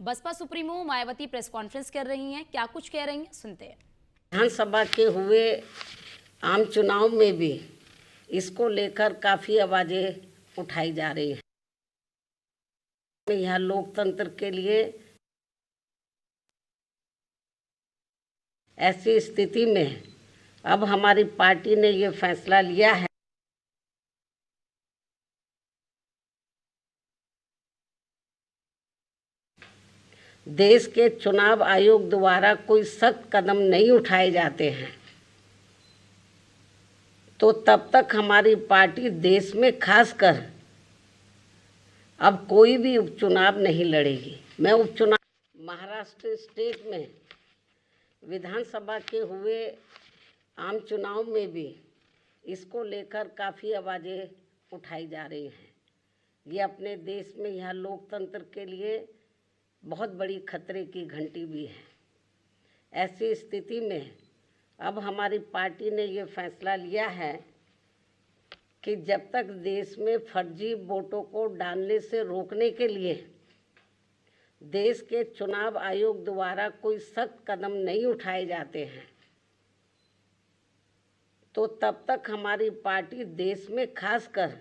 Baspa supremo Mayawati press conference कर रही हैं, क्या कुछ कह रही हैं, सुनते हैं। विधानसभा के हुए आम चुनाव में भी इसको लेकर काफ़ी आवाज़ें उठाई जा रही हैं। यह लोकतंत्र के लिए ऐसी स्थिति में अब हमारी पार्टी ने ये फैसला लिया है देश के चुनाव आयोग द्वारा कोई सख्त कदम नहीं उठाए जाते हैं तो तब तक हमारी पार्टी देश में खासकर अब कोई भी उपचुनाव नहीं लड़ेगी। मैं उपचुनाव महाराष्ट्र स्टेट में विधानसभा के हुए आम चुनाव में भी इसको लेकर काफ़ी आवाज़ें उठाई जा रही हैं। ये अपने देश में यह लोकतंत्र के लिए बहुत बड़ी खतरे की घंटी भी है। ऐसी स्थिति में अब हमारी पार्टी ने ये फैसला लिया है कि जब तक देश में फर्जी वोटों को डालने से रोकने के लिए देश के चुनाव आयोग द्वारा कोई सख्त कदम नहीं उठाए जाते हैं तो तब तक हमारी पार्टी देश में खासकर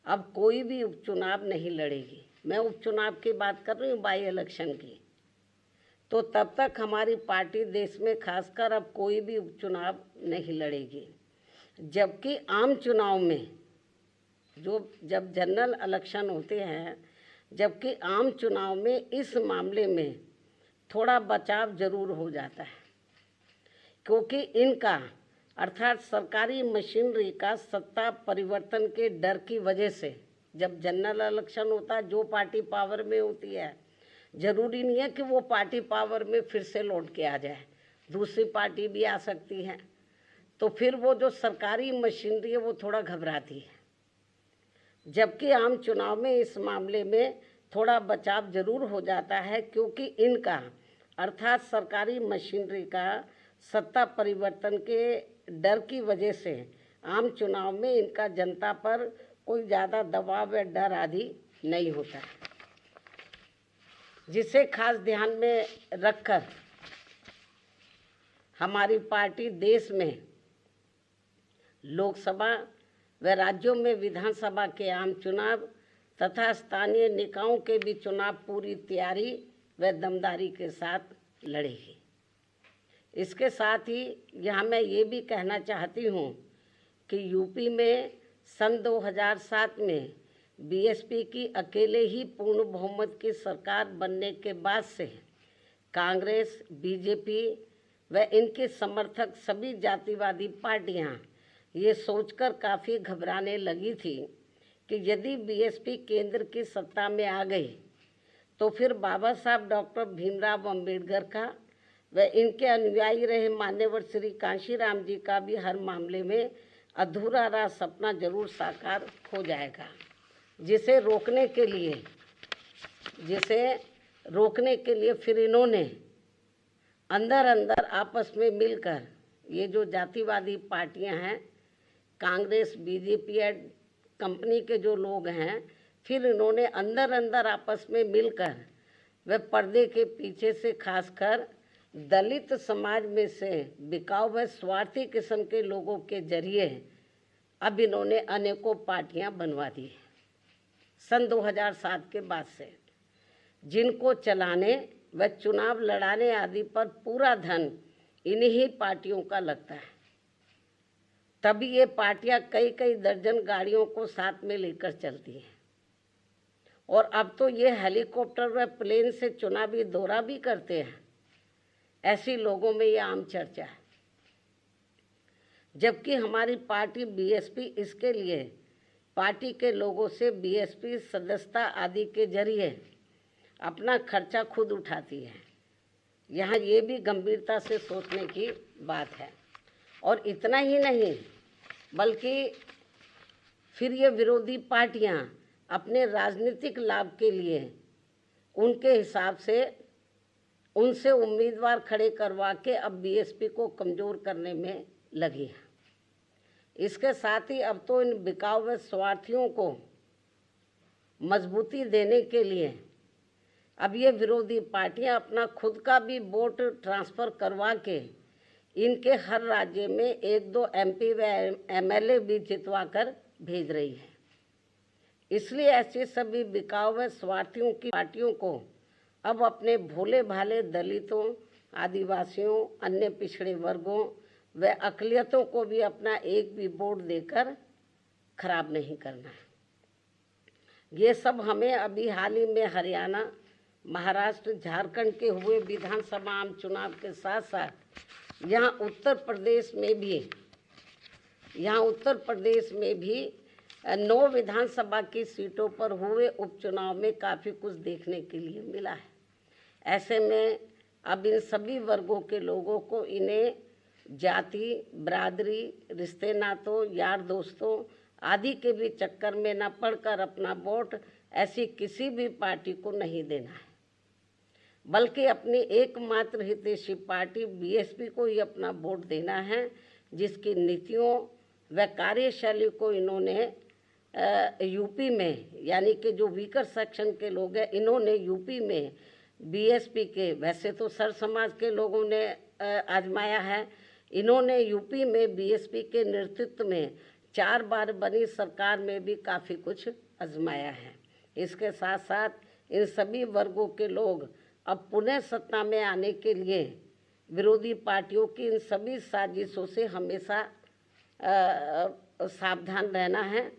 अब कोई भी उपचुनाव नहीं लड़ेगी। मैं उपचुनाव की बात कर रही हूँ, बाई इलेक्शन की। तो तब तक हमारी पार्टी देश में खासकर अब कोई भी उपचुनाव नहीं लड़ेगी। जबकि आम चुनाव में जब जनरल इलेक्शन होते हैं, जबकि आम चुनाव में इस मामले में थोड़ा बचाव जरूर हो जाता है, क्योंकि इनका अर्थात सरकारी मशीनरी का सत्ता परिवर्तन के डर की वजह से जब जनरल इलेक्शन होता है, जो पार्टी पावर में होती है, ज़रूरी नहीं है कि वो पार्टी पावर में फिर से लौट के आ जाए, दूसरी पार्टी भी आ सकती है। तो फिर वो जो सरकारी मशीनरी है वो थोड़ा घबराती है। जबकि आम चुनाव में इस मामले में थोड़ा बचाव जरूर हो जाता है, क्योंकि इनका अर्थात सरकारी मशीनरी का सत्ता परिवर्तन के डर की वजह से आम चुनाव में इनका जनता पर कोई ज़्यादा दबाव या डर आदि नहीं होता है, जिसे खास ध्यान में रखकर हमारी पार्टी देश में लोकसभा व राज्यों में विधानसभा के आम चुनाव तथा स्थानीय निकायों के भी चुनाव पूरी तैयारी व दमदारी के साथ लड़ेगी। इसके साथ ही यहाँ मैं ये भी कहना चाहती हूँ कि यूपी में सन 2007 में बीएसपी की अकेले ही पूर्ण बहुमत की सरकार बनने के बाद से कांग्रेस, बीजेपी व इनके समर्थक सभी जातिवादी पार्टियाँ ये सोचकर काफ़ी घबराने लगी थी कि यदि बीएसपी केंद्र की सत्ता में आ गई तो फिर बाबा साहब डॉक्टर भीमराव अंबेडकर का व इनके अनुयायी रहे मान्यवर श्री कांशीराम जी का भी हर मामले में अधूरा रहा सपना जरूर साकार हो जाएगा, जिसे रोकने के लिए फिर इन्होंने अंदर अंदर आपस में मिलकर ये जो जातिवादी पार्टियां हैं, कांग्रेस, बीजेपी या कंपनी के जो लोग हैं, फिर इन्होंने अंदर अंदर आपस में मिलकर वे पर्दे के पीछे से खासकर दलित समाज में से बिकाऊ व स्वार्थी किस्म के लोगों के जरिए अब इन्होंने अनेकों पार्टियां बनवा दी सन 2007 के बाद से, जिनको चलाने व चुनाव लड़ाने आदि पर पूरा धन इन्हीं पार्टियों का लगता है। तभी ये पार्टियां कई कई दर्जन गाड़ियों को साथ में लेकर चलती हैं और अब तो ये हेलीकॉप्टर व प्लेन से चुनावी दौरा भी करते हैं। ऐसी लोगों में ये आम चर्चा है। जबकि हमारी पार्टी बीएसपी इसके लिए पार्टी के लोगों से बीएसपी सदस्यता आदि के जरिए अपना खर्चा खुद उठाती है। यहाँ ये भी गंभीरता से सोचने की बात है। और इतना ही नहीं, बल्कि फिर ये विरोधी पार्टियाँ अपने राजनीतिक लाभ के लिए उनके हिसाब से उनसे उम्मीदवार खड़े करवा के अब बीएसपी को कमज़ोर करने में लगी है। इसके साथ ही अब तो इन बिकाऊ व स्वार्थियों को मजबूती देने के लिए अब ये विरोधी पार्टियां अपना खुद का भी वोट ट्रांसफ़र करवा के इनके हर राज्य में 1-2 MP व MLA भी जितवा कर भेज रही है। इसलिए ऐसे सभी बिकाऊ व स्वार्थियों की पार्टियों को अब अपने भोले भाले दलितों, आदिवासियों, अन्य पिछड़े वर्गों व अक़लियतों को भी अपना एक भी वोट देकर खराब नहीं करना है। ये सब हमें अभी हाल ही में हरियाणा, महाराष्ट्र, झारखंड के हुए विधानसभा आम चुनाव के साथ साथ यहाँ उत्तर प्रदेश में भी 9 विधानसभा की सीटों पर हुए उपचुनाव में काफ़ी कुछ देखने के लिए मिला है। ऐसे में अब इन सभी वर्गों के लोगों को इन्हें जाति, बरादरी, रिश्ते नातों, यार दोस्तों आदि के भी चक्कर में न पड़कर अपना वोट ऐसी किसी भी पार्टी को नहीं देना है, बल्कि अपनी एकमात्र हितैषी पार्टी BSP को ही अपना वोट देना है, जिसकी नीतियों व कार्यशैली को इन्होंने यूपी में, यानी कि जो वीकर सेक्शन के लोग हैं, इन्होंने यूपी में BSP के, वैसे तो सर समाज के लोगों ने आजमाया है, इन्होंने यूपी में BSP के नेतृत्व में 4 बार बनी सरकार में भी काफ़ी कुछ आजमाया है। इसके साथ साथ इन सभी वर्गों के लोग अब पुनः सत्ता में आने के लिए विरोधी पार्टियों की इन सभी साजिशों से हमेशा सावधान रहना है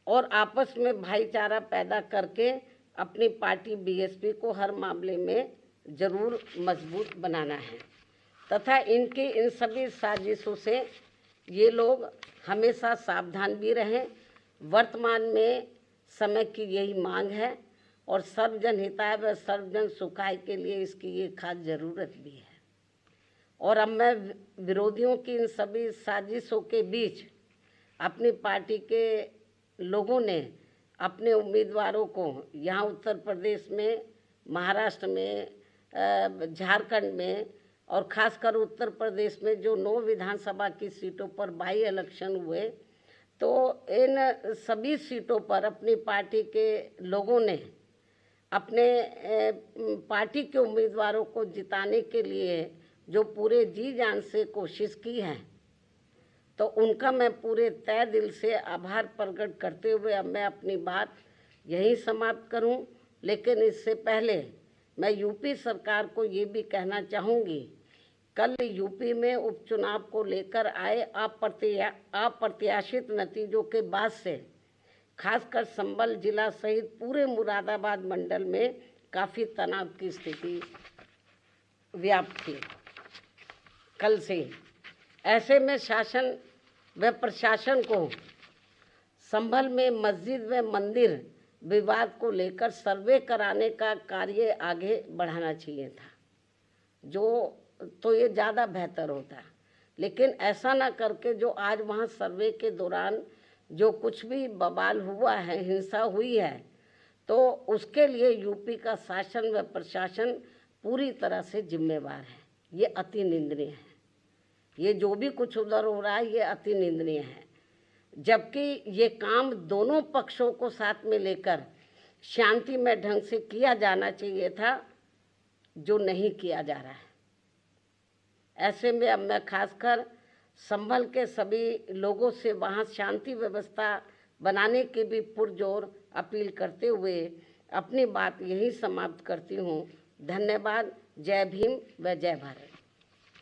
और आपस में भाईचारा पैदा करके अपनी पार्टी BSP को हर मामले में ज़रूर मजबूत बनाना है तथा इनकी इन सभी साजिशों से ये लोग हमेशा सावधान भी रहें। वर्तमान में समय की यही मांग है और सर्वजन हिताय व सर्वजन सुखाय के लिए इसकी ये खास ज़रूरत भी है। और अब मैं विरोधियों की इन सभी साजिशों के बीच अपनी पार्टी के लोगों ने अपने उम्मीदवारों को यहाँ उत्तर प्रदेश में, महाराष्ट्र में, झारखंड में और ख़ासकर उत्तर प्रदेश में जो 9 विधानसभा की सीटों पर बाई इलेक्शन हुए, तो इन सभी सीटों पर अपनी पार्टी के लोगों ने अपने पार्टी के उम्मीदवारों को जिताने के लिए जो पूरे जी जान से कोशिश की है, तो उनका मैं पूरे तय दिल से आभार प्रकट करते हुए अब मैं अपनी बात यहीं समाप्त करूं। लेकिन इससे पहले मैं यूपी सरकार को ये भी कहना चाहूँगी, कल यूपी में उपचुनाव को लेकर आए अप्रत्याशित नतीजों के बाद से खासकर संभल जिला सहित पूरे मुरादाबाद मंडल में काफ़ी तनाव की स्थिति व्याप्त थी कल से। ऐसे में शासन व प्रशासन को संभल में मस्जिद व मंदिर विवाद को लेकर सर्वे कराने का कार्य आगे बढ़ाना चाहिए था, जो तो ये ज़्यादा बेहतर होता। लेकिन ऐसा ना करके जो आज वहाँ सर्वे के दौरान जो कुछ भी बवाल हुआ है, हिंसा हुई है, तो उसके लिए यूपी का शासन व प्रशासन पूरी तरह से जिम्मेवार है। ये अति निंदनीय है। ये जो भी कुछ उधर हो रहा है ये अति निंदनीय है, जबकि ये काम दोनों पक्षों को साथ में लेकर शांतिमय ढंग से किया जाना चाहिए था, जो नहीं किया जा रहा है। ऐसे में अब मैं खासकर संभल के सभी लोगों से वहाँ शांति व्यवस्था बनाने की भी पुरजोर अपील करते हुए अपनी बात यही समाप्त करती हूँ। धन्यवाद। जय भीम व जय भारत।